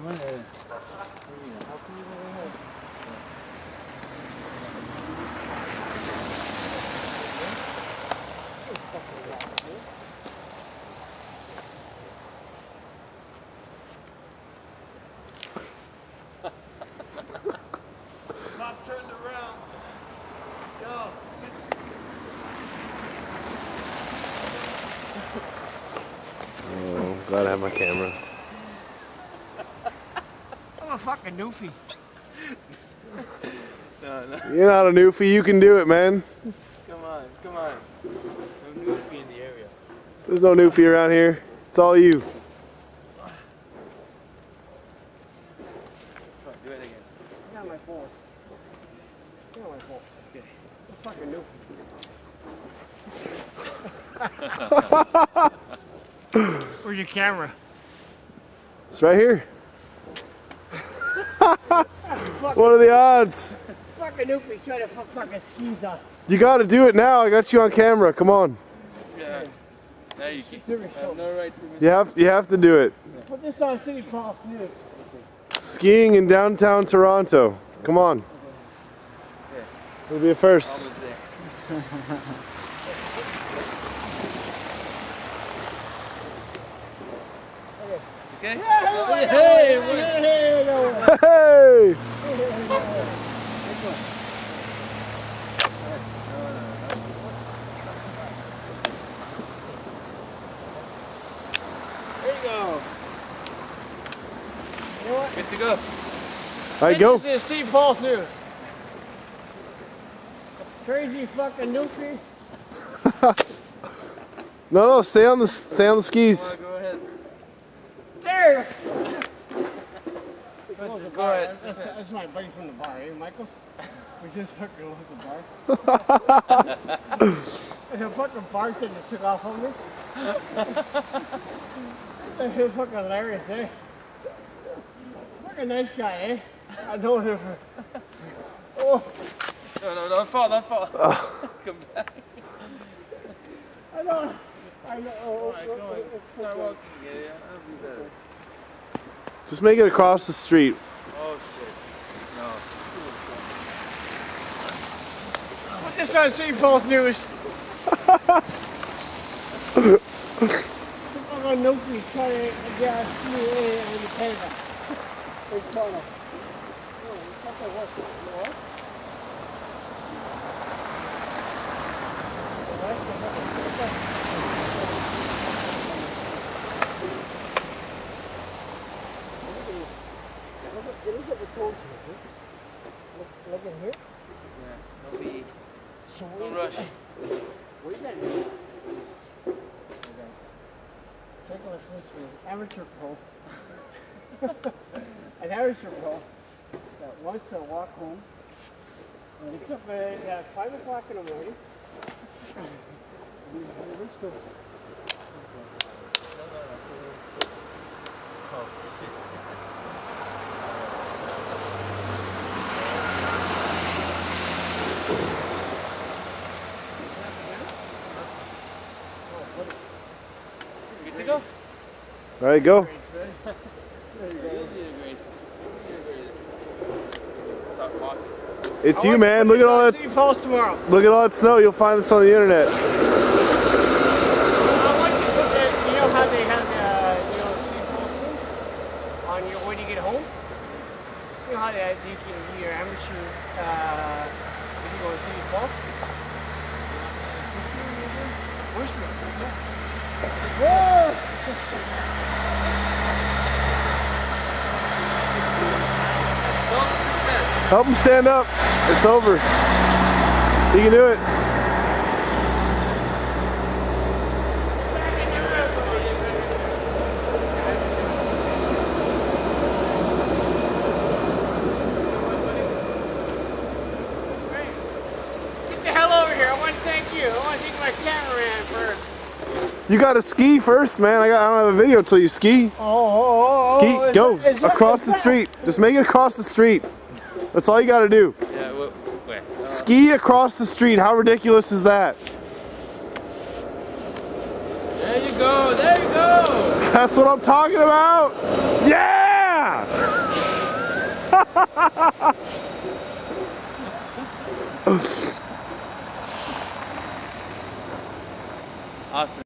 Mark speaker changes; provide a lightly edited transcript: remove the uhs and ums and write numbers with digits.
Speaker 1: want to help you over here?
Speaker 2: Top turned around. Yo, 6.
Speaker 3: Oh, glad I have my camera.
Speaker 1: I'm a fucking newfie.
Speaker 2: No.
Speaker 3: You're not a newfie, you can do it, man.
Speaker 1: Come on. No newfie in the area.
Speaker 3: There's no newfie around here. It's all you.
Speaker 1: Come on, do it again.
Speaker 4: Get on my balls. Get on my balls.
Speaker 1: Okay.
Speaker 4: I'm fucking newfie. Where's your camera?
Speaker 3: It's right here. What are the odds?
Speaker 4: Fucking newfie trying to put fucking skis on.
Speaker 3: You gotta do it now. I got you on camera. Come on.
Speaker 1: Yeah. Now you have no right to
Speaker 3: You have to do it.
Speaker 4: Put this on City Pulse News.
Speaker 3: Skiing in downtown Toronto. Come on. It'll be a first.
Speaker 1: Almost there. Okay?
Speaker 3: Hey!
Speaker 4: There you go. You know what?
Speaker 1: Good to go.
Speaker 3: All right, go.
Speaker 4: This is City Pulse News. Crazy fucking newfie.
Speaker 3: No, stay on the skis.
Speaker 1: Go ahead.
Speaker 4: There!
Speaker 1: Just go ahead.
Speaker 4: That's my buddy from the bar, eh, Michael? We just fucking left the bar. The fucking bartender took off on me. It was fucking hilarious, eh? Fucking nice guy, eh? I know him for... Oh,
Speaker 1: No, don't fall. Come back.
Speaker 4: I know.
Speaker 1: Alright, go on. Start walking again, yeah? That'll be better.
Speaker 3: Just make it across the street.
Speaker 1: Oh shit. No.
Speaker 4: Put this on City Pulse News. I'm a newfie trying to get a ski in Canada. In Toronto. Oh, it's not gonna work. You know what? Look at the toes here. Look in here.
Speaker 1: Yeah, don't be.
Speaker 4: So
Speaker 1: Don't rush.
Speaker 4: Wait a minute. Take a listen to this amateur pro. An amateur pro that wants to walk home. And it's up at 5 o'clock in the morning.
Speaker 1: Oh shit. Good to go?
Speaker 3: All right, go. It's you, man. Look at all that.
Speaker 4: City Pulse tomorrow.
Speaker 3: Look at all that snow. You'll find this on the internet.
Speaker 4: I want you to put that, you know how they have the City Pulse things on your when you get home? You know how they, you can do your amateur if you go to City Pulse? Wish me. Whoa!
Speaker 3: Help him stand up. It's over. You can do it.
Speaker 4: Get the hell over here. I want to thank you. I want to thank my cameraman for...
Speaker 3: You got to ski first, man. I don't have a video until you ski. Ski, go across the street. Just make it across the street. That's all you got to do.
Speaker 1: Yeah, wait.
Speaker 3: Ski across the street. How ridiculous is that?
Speaker 1: There you go. There you go.
Speaker 3: That's what I'm talking about. Yeah!
Speaker 1: Austin.